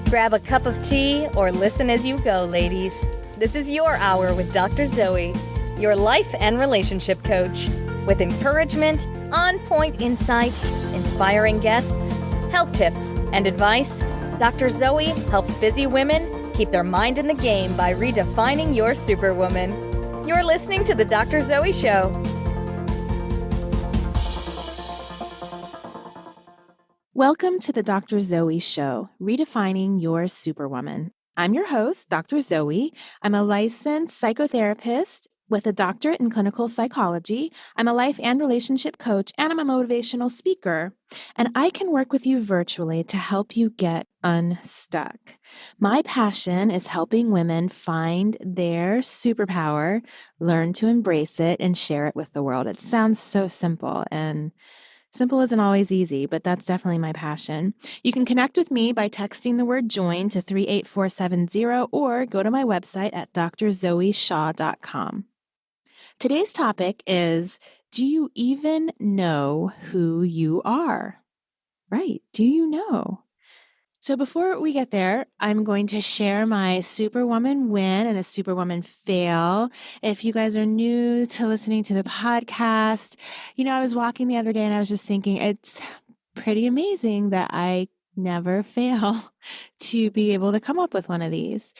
Grab a cup of tea or listen as you go, ladies. This is your hour with Dr. Zoe, your life and relationship coach. With encouragement, on-point insight, inspiring guests, health tips, and advice, Dr. Zoe helps busy women keep their mind in the game by redefining your superwoman. You're listening to The Dr. Zoe Show. Welcome to The Dr. Zoe Show, redefining your superwoman. I'm your host, Dr. Zoe. I'm a licensed psychotherapist with a doctorate in clinical psychology. I'm a life and relationship coach, and I'm a motivational speaker. And I can work with you virtually to help you get unstuck. My passion is helping women find their superpower, learn to embrace it, and share it with the world. It sounds so simple, and simple isn't always easy, but that's definitely my passion. You can connect with me by texting the word join to 38470 or go to my website at drzoeshaw.com. Today's topic is, do you even know who you are? Right. Do you know? So before we get there, I'm going to share my Superwoman win and a Superwoman fail. If you guys are new to listening to the podcast, I was walking the other day and I was just thinking it's pretty amazing that I never fail to be able to come up with one of these.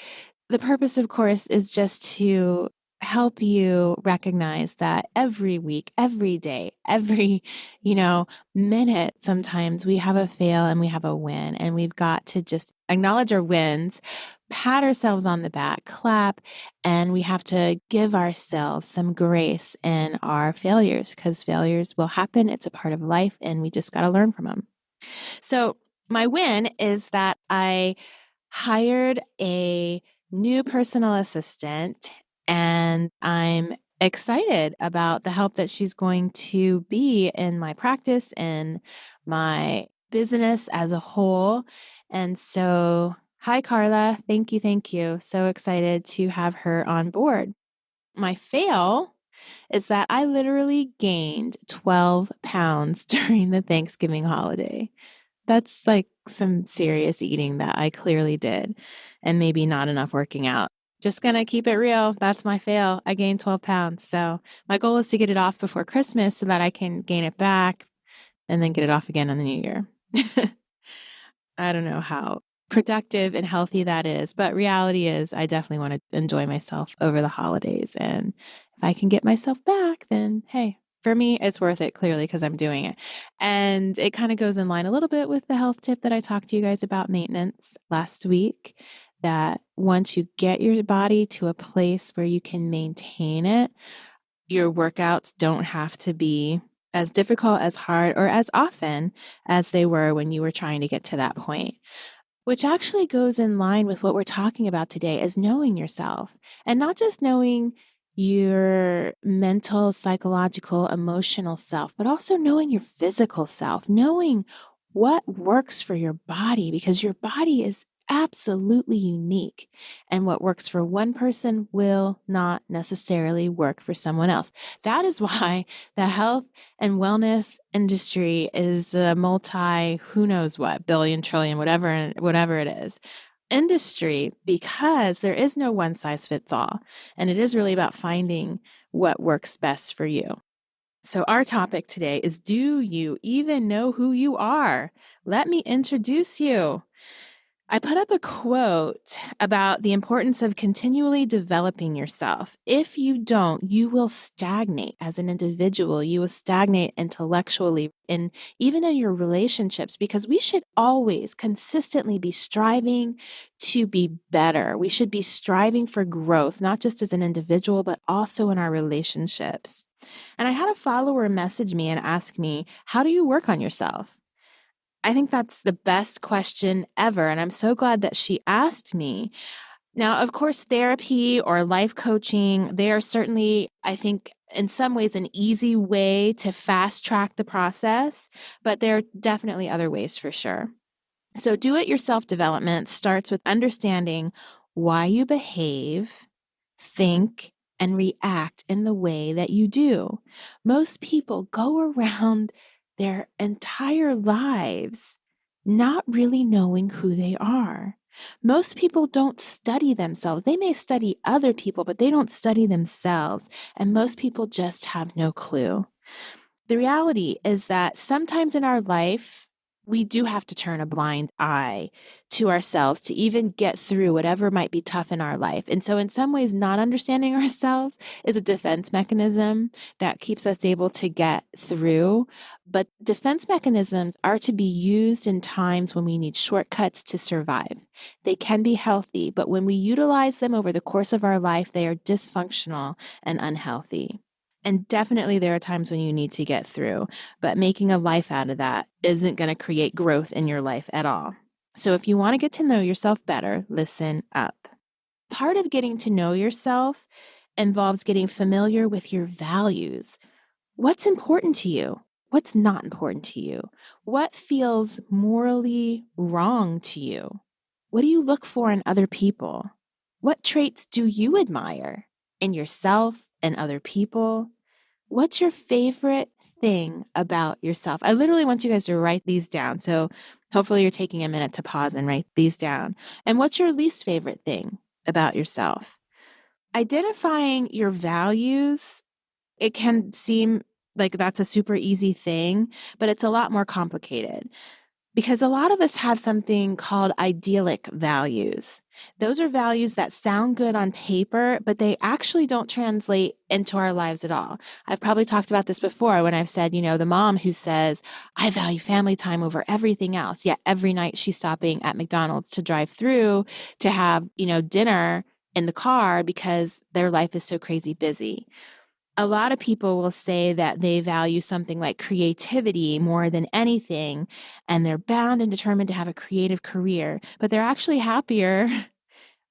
The purpose, of course, is just to help you recognize that every week, every day, every, minute, sometimes we have a fail and we have a win, and we've got to just acknowledge our wins, pat ourselves on the back, clap, and we have to give ourselves some grace in our failures, because failures will happen. It's a part of life and we just got to learn from them. So my win is that I hired a new personal assistant, and I'm excited about the help that she's going to be in my practice and my business as a whole. And so, hi, Carla. Thank you. So excited to have her on board. My fail is that I literally gained 12 pounds during the Thanksgiving holiday. That's like some serious eating that I clearly did, and maybe not enough working out. Just going to keep it real. That's my fail. I gained 12 pounds. So my goal is to get it off before Christmas so that I can gain it back and then get it off again on the new year. I don't know how productive and healthy that is, but reality is I definitely want to enjoy myself over the holidays. And if I can get myself back, then hey, for me, it's worth it, clearly, because I'm doing it. And it kind of goes in line a little bit with the health tip that I talked to you guys about maintenance last week, that once you get your body to a place where you can maintain it, your workouts don't have to be as difficult, as hard, or as often as they were when you were trying to get to that point. Which actually goes in line with what we're talking about today, is knowing yourself, and not just knowing your mental, psychological, emotional self, but also knowing your physical self, knowing what works for your body, because your body is absolutely unique, and what works for one person will not necessarily work for someone else. That is why the health and wellness industry is a who knows what, billion, trillion, whatever it is, industry, because there is no one size fits all. And it is really about finding what works best for you. So our topic today is, do you even know who you are? Let me introduce you. I put up a quote about the importance of continually developing yourself. If you don't, you will stagnate as an individual. You will stagnate intellectually, and even in your relationships, because we should always consistently be striving to be better. We should be striving for growth, not just as an individual, but also in our relationships. And I had a follower message me and ask me, how do you work on yourself? I think that's the best question ever. And I'm so glad that she asked me. Now, of course, therapy or life coaching, they are certainly, I think, in some ways an easy way to fast track the process, but there are definitely other ways for sure. So do-it-yourself development starts with understanding why you behave, think, and react in the way that you do. Most people go around their entire lives not really knowing who they are. Most people don't study themselves. They may study other people, but they don't study themselves. And most people just have no clue. The reality is that sometimes in our life, we do have to turn a blind eye to ourselves to even get through whatever might be tough in our life. And so in some ways, not understanding ourselves is a defense mechanism that keeps us able to get through. But defense mechanisms are to be used in times when we need shortcuts to survive. They can be healthy, but when we utilize them over the course of our life, they are dysfunctional and unhealthy. And definitely there are times when you need to get through, but making a life out of that isn't going to create growth in your life at all. So if you want to get to know yourself better, listen up. Part of getting to know yourself involves getting familiar with your values. What's important to you? What's not important to you? What feels morally wrong to you? What do you look for in other people? What traits do you admire in yourself and other people? What's your favorite thing about yourself? I literally want you guys to write these down. So hopefully you're taking a minute to pause and write these down. And what's your least favorite thing about yourself? Identifying your values, it can seem like that's a super easy thing, but it's a lot more complicated. Because a lot of us have something called idyllic values. Those are values that sound good on paper, but they actually don't translate into our lives at all. I've probably talked about this before when I've said, the mom who says, I value family time over everything else. Yet every night she's stopping at McDonald's to drive through to have, dinner in the car because their life is so crazy busy. A lot of people will say that they value something like creativity more than anything, and they're bound and determined to have a creative career, but they're actually happier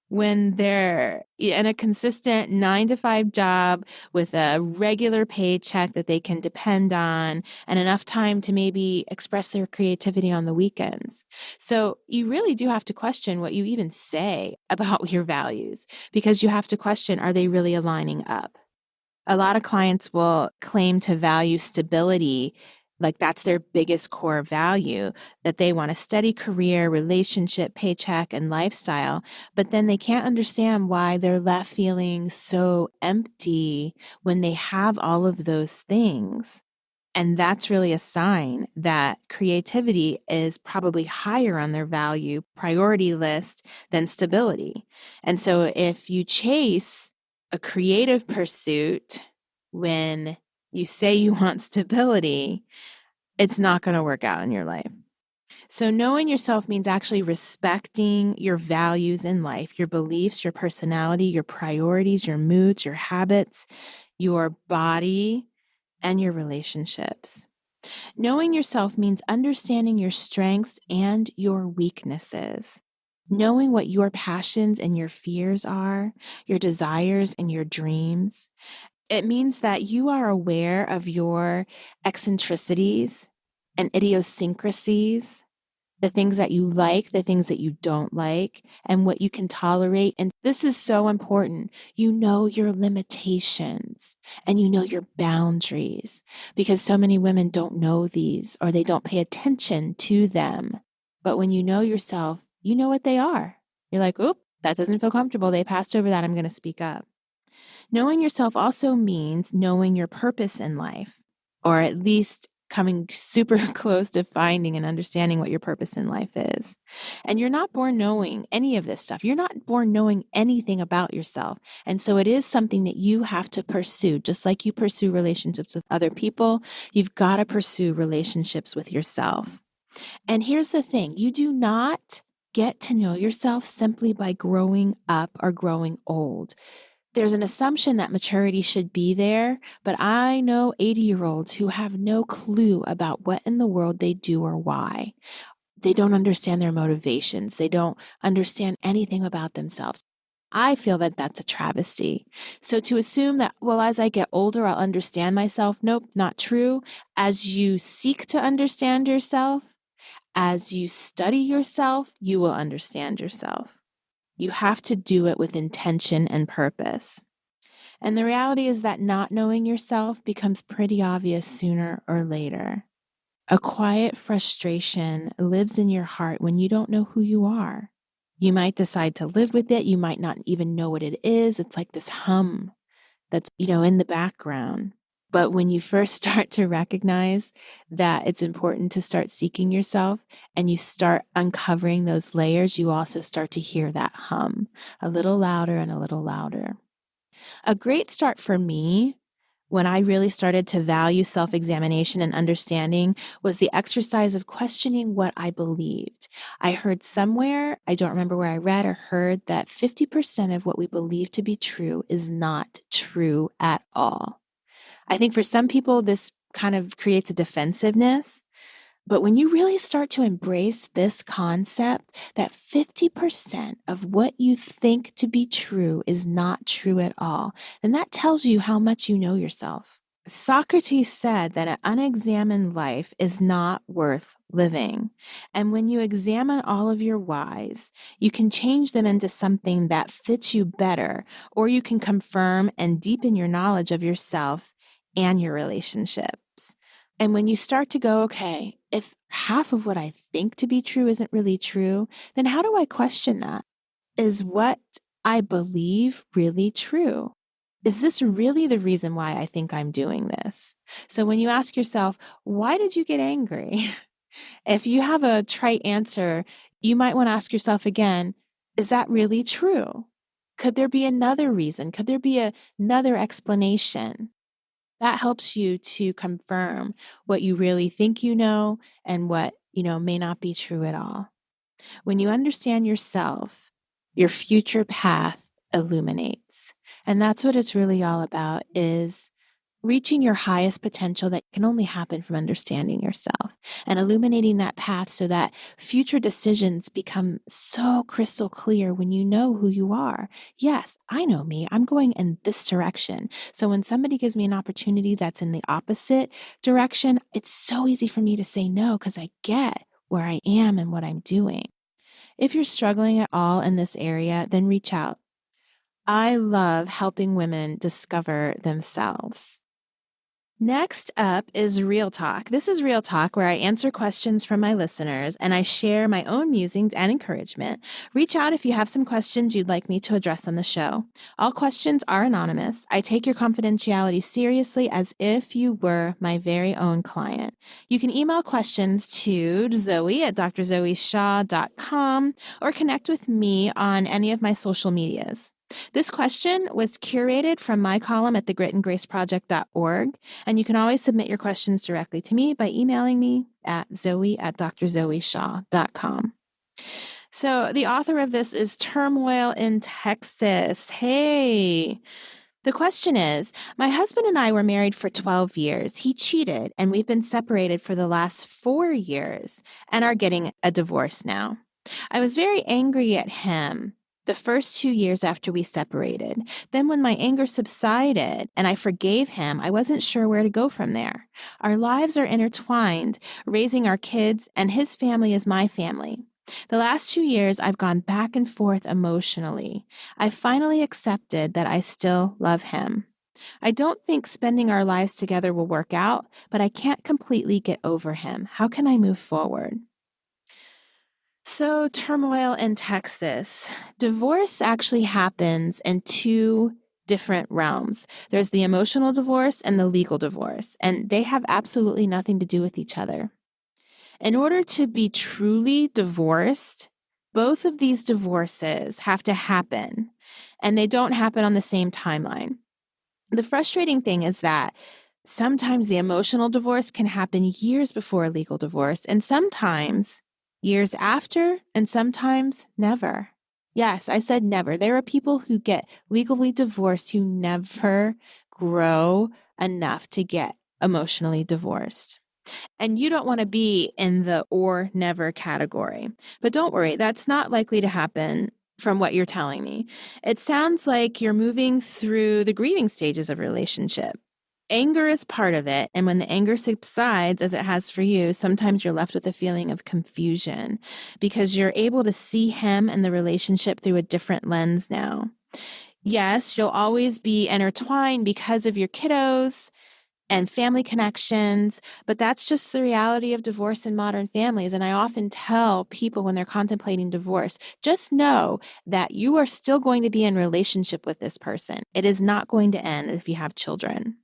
when they're in a consistent 9-to-5 job with a regular paycheck that they can depend on and enough time to maybe express their creativity on the weekends. So you really do have to question what you even say about your values, because you have to question, are they really aligning up? A lot of clients will claim to value stability, like that's their biggest core value, that they want a steady career, relationship, paycheck, and lifestyle. But then they can't understand why they're left feeling so empty when they have all of those things. And that's really a sign that creativity is probably higher on their value priority list than stability. And so if you chase a creative pursuit when you say you want stability, it's not going to work out in your life. So knowing yourself means actually respecting your values in life, your beliefs, your personality, your priorities, your moods, your habits, your body, and your relationships. Knowing yourself means understanding your strengths and your weaknesses. Knowing what your passions and your fears are, your desires and your dreams. It means that you are aware of your eccentricities and idiosyncrasies, the things that you like, the things that you don't like, and what you can tolerate. And this is so important. You know your limitations and you know your boundaries, because so many women don't know these or they don't pay attention to them. But when you know yourself, you know what they are. You're like, oop, that doesn't feel comfortable. They passed over that. I'm going to speak up. Knowing yourself also means knowing your purpose in life, or at least coming super close to finding and understanding what your purpose in life is. And you're not born knowing any of this stuff. You're not born knowing anything about yourself. And so it is something that you have to pursue. Just like you pursue relationships with other people, you've got to pursue relationships with yourself. And here's the thing, you do not get to know yourself simply by growing up or growing old. There's an assumption that maturity should be there, but I know 80-year-olds who have no clue about what in the world they do or why. They don't understand their motivations. They don't understand anything about themselves. I feel that that's a travesty. So to assume that, well, as I get older, I'll understand myself. Nope, not true. As you seek to understand yourself, as you study yourself, you will understand yourself. You have to do it with intention and purpose. And the reality is that not knowing yourself becomes pretty obvious sooner or later. A quiet frustration lives in your heart when you don't know who you are. You might decide to live with it. You might not even know what it is. It's like this hum that's, in the background. But when you first start to recognize that it's important to start seeking yourself and you start uncovering those layers, you also start to hear that hum a little louder and a little louder. A great start for me when I really started to value self-examination and understanding was the exercise of questioning what I believed. I heard somewhere, I don't remember where I read or heard, that 50% of what we believe to be true is not true at all. I think for some people, this kind of creates a defensiveness. But when you really start to embrace this concept that 50% of what you think to be true is not true at all, then that tells you how much you know yourself. Socrates said that an unexamined life is not worth living. And when you examine all of your whys, you can change them into something that fits you better, or you can confirm and deepen your knowledge of yourself and your relationships. And when you start to go, okay, if half of what I think to be true isn't really true, then how do I question that? Is what I believe really true? Is this really the reason why I think I'm doing this? So when you ask yourself, why did you get angry? If you have a trite answer, you might want to ask yourself again, is that really true? Could there be another reason? Could there be another explanation? That helps you to confirm what you really think you know and what, may not be true at all. When you understand yourself, your future path illuminates. And that's what it's really all about, is reaching your highest potential that can only happen from understanding yourself and illuminating that path so that future decisions become so crystal clear when you know who you are. Yes, I know me. I'm going in this direction. So when somebody gives me an opportunity that's in the opposite direction, it's so easy for me to say no because I get where I am and what I'm doing. If you're struggling at all in this area, then reach out. I love helping women discover themselves. Next up is Real Talk. This is Real Talk, where I answer questions from my listeners and I share my own musings and encouragement. Reach out if you have some questions you'd like me to address on the show. All questions are anonymous. I take your confidentiality seriously as if you were my very own client. You can email questions to Zoe at drzoeshaw.com or connect with me on any of my social medias. This question was curated from my column at thegritandgraceproject.org, and you can always submit your questions directly to me by emailing me at zoe@drzoeshaw.com. So the author of this is Turmoil in Texas. Hey! The question is, my husband and I were married for 12 years. He cheated, and we've been separated for the last 4 years and are getting a divorce now. I was very angry at him the first 2 years after we separated. Then when my anger subsided and I forgave him, I wasn't sure where to go from there. Our lives are intertwined, raising our kids, and his family is my family. The last 2 years, I've gone back and forth emotionally. I finally accepted that I still love him. I don't think spending our lives together will work out, but I can't completely get over him. How can I move forward? So, turmoil in Texas. Divorce actually happens in two different realms. There's the emotional divorce and the legal divorce, and they have absolutely nothing to do with each other. In order to be truly divorced, both of these divorces have to happen, and they don't happen on the same timeline. The frustrating thing is that sometimes the emotional divorce can happen years before a legal divorce, and sometimes years after, and sometimes never. Yes, I said never. There are people who get legally divorced who never grow enough to get emotionally divorced. And you don't want to be in the or never category. But don't worry, that's not likely to happen from what you're telling me. It sounds like you're moving through the grieving stages of a relationship. Anger is part of it, and when the anger subsides, as it has for you, sometimes you're left with a feeling of confusion because you're able to see him and the relationship through a different lens now. Yes, you'll always be intertwined because of your kiddos, and family connections, but that's just the reality of divorce in modern families. And I often tell people when they're contemplating divorce, just know that you are still going to be in relationship with this person. It is not going to end if you have children.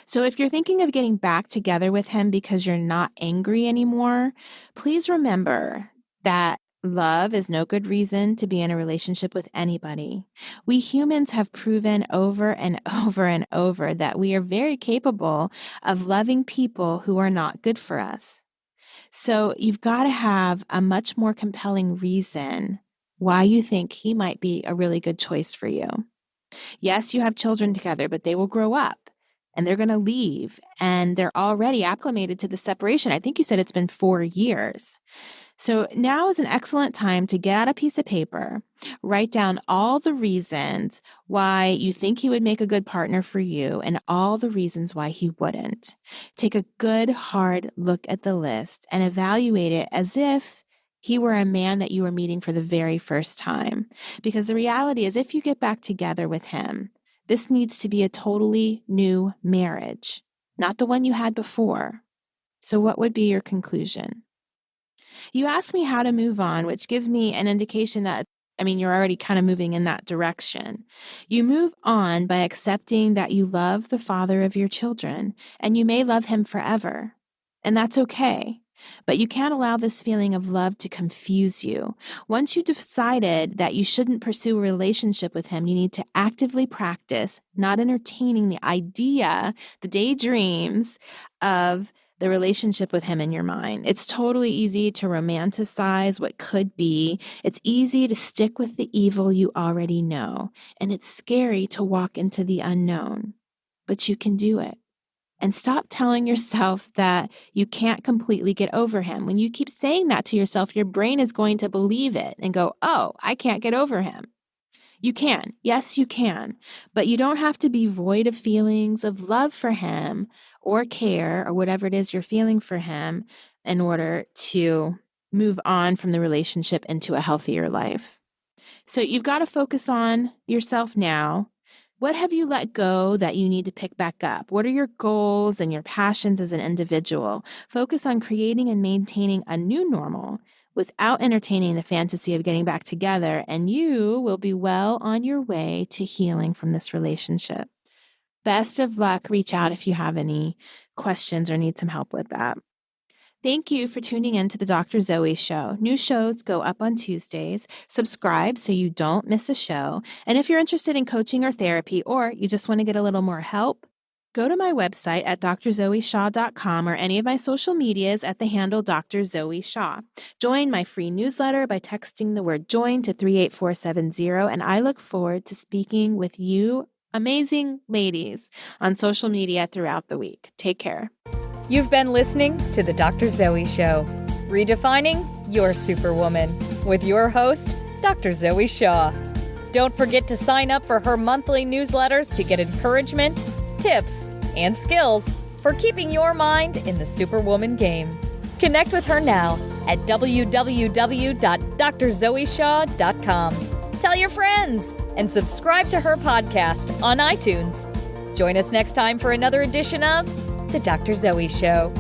So if you're thinking of getting back together with him because you're not angry anymore, please remember that love is no good reason to be in a relationship with anybody. We humans have proven over and over and over that we are very capable of loving people who are not good for us. So you've got to have a much more compelling reason why you think he might be a really good choice for you. Yes, you have children together, but they will grow up. And they're going to leave, and they're already acclimated to the separation. I think you said it's been 4 years. So now is an excellent time to get out a piece of paper, write down all the reasons why you think he would make a good partner for you and all the reasons why he wouldn't. Take a good, hard look at the list and evaluate it as if he were a man that you were meeting for the very first time. Because the reality is, if you get back together with him, this needs to be a totally new marriage, not the one you had before. So what would be your conclusion? You asked me how to move on, which gives me an indication that, you're already kind of moving in that direction. You move on by accepting that you love the father of your children, and you may love him forever, and that's okay. But you can't allow this feeling of love to confuse you. Once you decided that you shouldn't pursue a relationship with him, you need to actively practice not entertaining the idea, the daydreams of the relationship with him in your mind. It's totally easy to romanticize what could be. It's easy to stick with the evil you already know. And it's scary to walk into the unknown. But you can do it. And stop telling yourself that you can't completely get over him. When you keep saying that to yourself, your brain is going to believe it and go, oh, I can't get over him. You can. Yes, you can. But you don't have to be void of feelings of love for him or care or whatever it is you're feeling for him in order to move on from the relationship into a healthier life. So you've got to focus on yourself now. What have you let go that you need to pick back up? What are your goals and your passions as an individual? Focus on creating and maintaining a new normal without entertaining the fantasy of getting back together, and you will be well on your way to healing from this relationship. Best of luck. Reach out if you have any questions or need some help with that. Thank you for tuning in to the Dr. Zoe Show. New shows go up on Tuesdays. Subscribe so you don't miss a show. And if you're interested in coaching or therapy, or you just want to get a little more help, go to my website at drzoeshaw.com or any of my social medias at the handle Dr. Zoe Shaw. Join my free newsletter by texting the word join to 38470, and I look forward to speaking with you, amazing ladies, on social media throughout the week. Take care. You've been listening to The Dr. Zoe Show, redefining your superwoman, with your host, Dr. Zoe Shaw. Don't forget to sign up for her monthly newsletters to get encouragement, tips, and skills for keeping your mind in the superwoman game. Connect with her now at www.drzoeshaw.com. Tell your friends and subscribe to her podcast on iTunes. Join us next time for another edition of The Dr. Zoe Show.